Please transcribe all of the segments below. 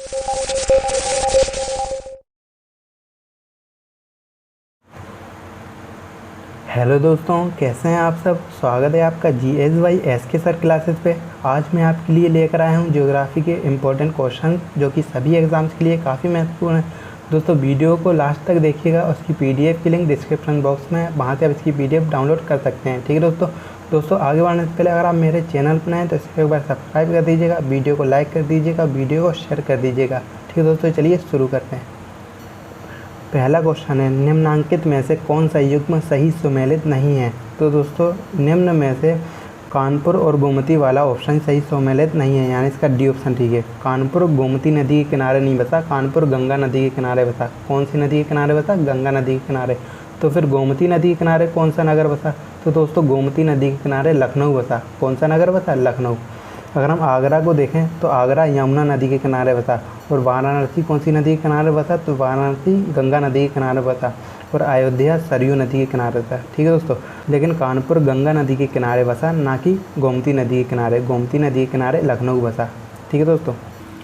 Hello दोस्तों, कैसे हैं आप सब। स्वागत है आपका GSY सर क्लासेस पे। आज मैं आपके लिए लेकर आया हूं ज्योग्राफी के इम्पोर्टेंट क्वेश्चन जो कि सभी एग्ज़ाम्स के लिए काफ़ी महत्वपूर्ण है। दोस्तों वीडियो को लास्ट तक देखिएगा। उसकी PDF की लिंक डिस्क्रिप्शन बॉक्स में है, वहाँ से आप इसकी PDF डाउनलोड कर सकते हैं। ठीक है दोस्तों आगे बढ़ने से पहले अगर आप मेरे चैनल पर हैं तो इसको एक बार सब्सक्राइब कर दीजिएगा, वीडियो को लाइक कर दीजिएगा, वीडियो को शेयर कर दीजिएगा। ठीक है दोस्तों, चलिए शुरू करते हैं। पहला क्वेश्चन है, निम्नांकित में से कौन सा युग्म सही सुमेलित नहीं है। तो दोस्तों निम्न में से कानपुर और गोमती वाला ऑप्शन सही सुमेलित नहीं है, यानी इसका डी ऑप्शन ठीक है। कानपुर गोमती नदी के किनारे नहीं बसा, कानपुर गंगा नदी के किनारे बसा। कौन सी नदी के किनारे बसा? गंगा नदी के किनारे। तो फिर गोमती नदी के किनारे कौन सा नगर बसा? तो दोस्तों गोमती नदी के किनारे लखनऊ बसा। कौन सा नगर बसा? लखनऊ। अगर हम आगरा को देखें तो आगरा यमुना नदी के किनारे बसा। और वाराणसी कौन सी नदी के किनारे बसा? तो वाराणसी गंगा नदी के किनारे बसा। और अयोध्या सरयू नदी के किनारे बसा। ठीक है दोस्तों, लेकिन कानपुर गंगा नदी के किनारे बसा, ना कि गोमती नदी के किनारे। गोमती नदी के किनारे लखनऊ बसा। ठीक है दोस्तों,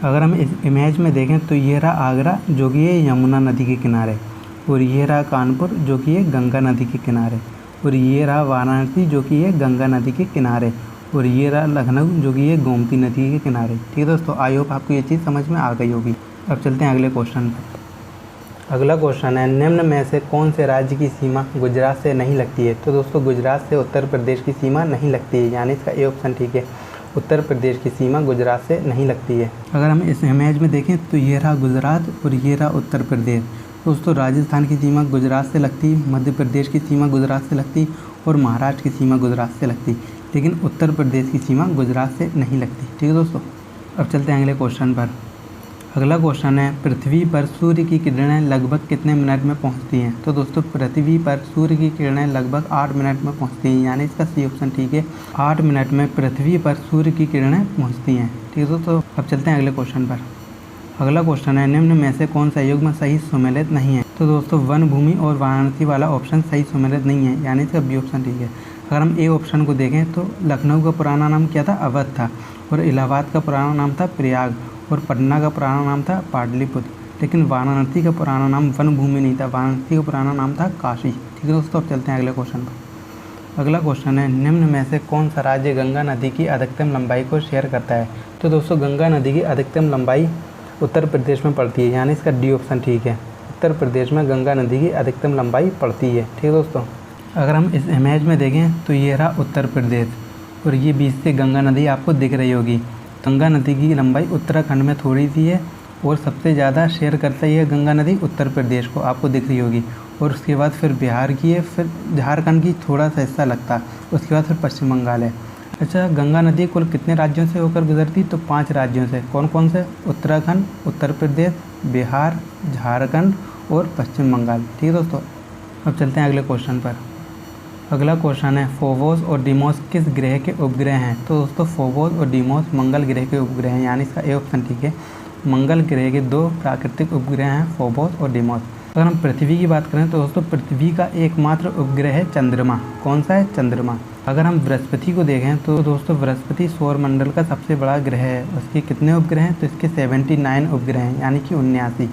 अगर हम इस इमेज में देखें तो ये रहा आगरा जो कि ये यमुना नदी के किनारे, और ये रहा कानपुर जो कि ये गंगा नदी के किनारे, और ये रहा वाराणसी जो कि ये गंगा नदी के किनारे, और ये रहा लखनऊ जो कि ये गोमती नदी के किनारे। ठीक है दोस्तों, आई होप आपको ये चीज़ समझ में आ गई होगी। अब चलते हैं अगले क्वेश्चन पर। अगला क्वेश्चन है, निम्न में से कौन से राज्य की सीमा गुजरात से नहीं लगती है। तो दोस्तों गुजरात से उत्तर प्रदेश की सीमा नहीं लगती है, यानी इसका ए ऑप्शन ठीक है। उत्तर प्रदेश की सीमा गुजरात से नहीं लगती है। अगर हम इस इमेज में देखें तो ये रहा गुजरात और ये रहा उत्तर प्रदेश। दोस्तों राजस्थान की सीमा गुजरात से लगती, मध्य प्रदेश की सीमा गुजरात से लगती और महाराष्ट्र की सीमा गुजरात से लगती, लेकिन उत्तर प्रदेश की सीमा गुजरात से नहीं लगती। ठीक है दोस्तों, अब चलते हैं अगले क्वेश्चन पर। अगला क्वेश्चन है, पृथ्वी पर सूर्य की किरणें लगभग कितने मिनट में पहुंचती हैं। तो दोस्तों पृथ्वी पर सूर्य की किरणें लगभग 8 मिनट में पहुंचती हैं, यानी इसका सी ऑप्शन ठीक है। 8 मिनट में पृथ्वी पर सूर्य की किरणें पहुँचती हैं। ठीक है दोस्तों, अब चलते हैं अगले क्वेश्चन पर। अगला क्वेश्चन है, निम्न में से कौन सा युग्म सही सुमेलित नहीं है। तो दोस्तों वन भूमि और वाराणसी वाला ऑप्शन सही सुमेलित नहीं है, यानी इसका बी ऑप्शन ठीक है। अगर हम ए ऑप्शन को देखें तो लखनऊ का पुराना नाम क्या था? अवध था। और इलाहाबाद का पुराना नाम था प्रयाग। और पटना का पुराना नाम था पाटलिपुत्र। लेकिन वाराणसी का पुराना नाम वन भूमि नहीं था, वाराणसी का पुराना नाम था काशी। ठीक है दोस्तों, अब चलते हैं अगले क्वेश्चन पर। अगला क्वेश्चन है, निम्न में से कौन सा राज्य गंगा नदी की अधिकतम लंबाई को शेयर करता है। तो दोस्तों गंगा नदी की अधिकतम लंबाई उत्तर प्रदेश में पड़ती है, यानी इसका डी ऑप्शन ठीक है। उत्तर प्रदेश में गंगा नदी की अधिकतम लंबाई पड़ती है। ठीक है दोस्तों, अगर हम इस इमेज में देखें तो ये रहा उत्तर प्रदेश और ये बीच से गंगा नदी आपको दिख रही होगी। गंगा नदी की लंबाई उत्तराखंड में थोड़ी सी है और सबसे ज़्यादा शेयर करता ही है गंगा नदी उत्तर प्रदेश को, आपको दिख रही होगी। और उसके बाद फिर बिहार की है, फिर झारखंड की थोड़ा सा हिस्सा लगता है, उसके बाद फिर पश्चिम बंगाल है। अच्छा, गंगा नदी कुल कितने राज्यों से होकर गुजरती? तो 5 राज्यों से। कौन कौन से? उत्तराखंड, उत्तर प्रदेश, बिहार, झारखंड और पश्चिम बंगाल। ठीक है दोस्तों, अब चलते हैं अगले क्वेश्चन पर। अगला क्वेश्चन है, फोबोस और डीमोस किस ग्रह के उपग्रह हैं। तो दोस्तों फोबोस और डीमोस मंगल ग्रह के उपग्रह हैं, यानी इसका ए ऑप्शन ठीक है। मंगल ग्रह के 2 प्राकृतिक उपग्रह हैं, फोबोस और डीमोस। अगर हम पृथ्वी की बात करें तो दोस्तों पृथ्वी का एकमात्र उपग्रह है चंद्रमा। कौन सा है? चंद्रमा। अगर हम बृहस्पति को देखें तो दोस्तों बृहस्पति सौरमंडल का सबसे बड़ा ग्रह है। उसके कितने उपग्रह हैं? तो इसके 79 उपग्रह हैं, यानी कि 79।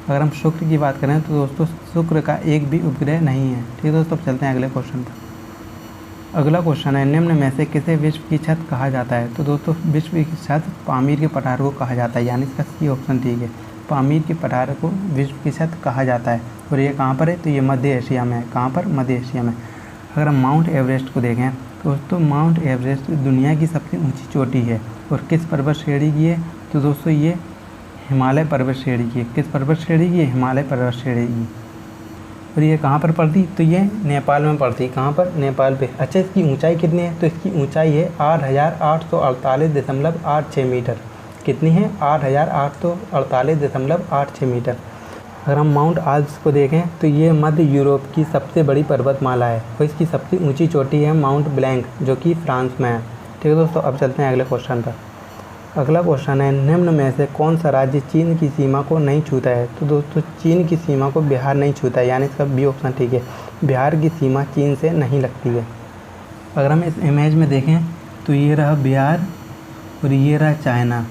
अगर हम शुक्र की बात करें तो दोस्तों शुक्र का एक भी उपग्रह नहीं है। ठीक है दोस्तों, अब चलते हैं अगले क्वेश्चन पर। अगला क्वेश्चन है, निम्न में से किसे विश्व की छत कहा जाता है। तो दोस्तों विश्व की छत पामीर के पठार को कहा जाता है, यानी इसका सी ऑप्शन ठीक है। पामीर के पठार को विश्व की छत कहा जाता है। और ये कहाँ पर है? तो ये मध्य एशिया में है। कहाँ पर? मध्य एशिया में। अगर हम माउंट एवरेस्ट को देखें तो दोस्तों माउंट एवरेस्ट दुनिया की सबसे ऊंची चोटी है और किस पर्वत श्रेणी की है? तो दोस्तों ये हिमालय पर्वत श्रेणी की है। किस पर्वत श्रेणी की है? हिमालय पर्वत श्रेणी की। और ये कहाँ पर पड़ती? तो ये नेपाल में पड़ती। कहाँ पर? नेपाल पे। अच्छा, इसकी ऊंचाई कितनी है? तो इसकी ऊंचाई है 8,848.86 मीटर। कितनी है? 8,848.86 मीटर। अगर हम माउंट आल्प्स को देखें तो ये मध्य यूरोप की सबसे बड़ी पर्वतमाला है और इसकी सबसे ऊंची चोटी है माउंट ब्लैंक जो कि फ्रांस में है। ठीक है दोस्तों, अब चलते हैं अगले क्वेश्चन पर। अगला क्वेश्चन है, निम्न में से कौन सा राज्य चीन की सीमा को नहीं छूता है। तो दोस्तों चीन की सीमा को बिहार नहीं छूता है, यानी इसका बी ऑप्शन ठीक है। बिहार की सीमा चीन से नहीं लगती है। अगर हम इस इमेज में देखें तो ये रहा बिहार और ये रहा चाइना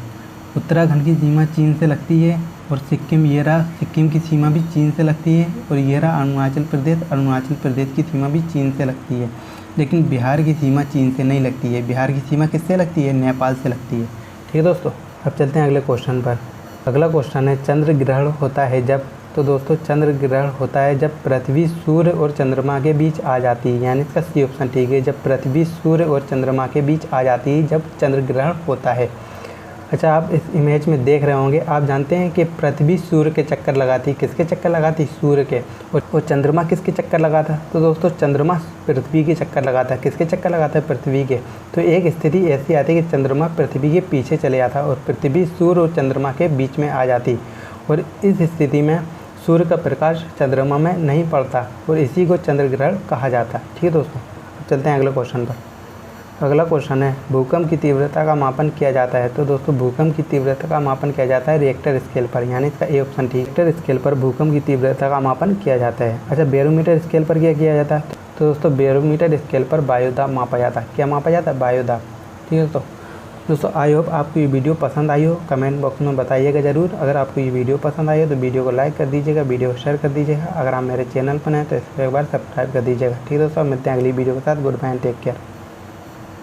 उत्तराखंड की सीमा चीन से लगती है और सिक्किम, ये रहा सिक्किम की सीमा भी चीन से लगती है। और ये रहा अरुणाचल प्रदेश की सीमा भी चीन से लगती है। लेकिन बिहार की सीमा चीन से नहीं लगती है। बिहार की सीमा किससे लगती है? नेपाल से लगती है। ठीक है दोस्तों, अब चलते हैं अगले क्वेश्चन पर। अगला क्वेश्चन है चंद्र ग्रहण होता है जब। तो दोस्तों चंद्र ग्रहण होता है जब पृथ्वी, सूर्य और चंद्रमा के बीच आ जाती है, यानी इसका सी ऑप्शन ठीक है। जब पृथ्वी, सूर्य और चंद्रमा के बीच आ जाती है, जब चंद्र ग्रहण होता है। अच्छा, आप इस इमेज में देख रहे होंगे, आप जानते हैं कि पृथ्वी सूर्य के चक्कर लगाती है। किसके चक्कर लगाती? सूर्य के। और चंद्रमा किसके चक्कर लगाता है? तो दोस्तों चंद्रमा पृथ्वी के चक्कर लगाता है। किसके चक्कर लगाता है? पृथ्वी के। तो एक स्थिति ऐसी आती है कि चंद्रमा पृथ्वी के पीछे चले जाता और पृथ्वी सूर्य और चंद्रमा के बीच में आ जाती, और इस स्थिति में सूर्य का प्रकाश चंद्रमा में नहीं पड़ता, और इसी को चंद्र ग्रहण कहा जाता है। ठीक है दोस्तों, चलते हैं अगले क्वेश्चन पर। अगला क्वेश्चन है भूकंप की तीव्रता का मापन किया जाता है। तो दोस्तों भूकंप की तीव्रता का मापन किया जाता है रिएक्टर स्केल पर, यानी इसका ए ऑप्शन ठीक। रिएक्टर स्केल पर भूकंप की तीव्रता का मापन किया जाता है। अच्छा, बैरोमीटर स्केल पर क्या किया जाता है? तो दोस्तों बैरोमीटर स्केल पर वायुदाब मापा जाता है। क्या मापा जाता है? वायुदाब। ठीक है दोस्तों, आई होप आपको ये वीडियो पसंद आई हो। कमेंट बॉक्स में बताइएगा ज़रूर। अगर आपको ये वीडियो पसंद आई हो तो वीडियो को लाइक कर दीजिएगा, वीडियो को शेयर कर दीजिएगा। अगर आप मेरे चैनल पर हैं तो इसको एक बार सब्सक्राइब कर दीजिएगा। ठीक है दोस्तों, मिलते हैं अगली वीडियो के साथ। Goodbye and take care.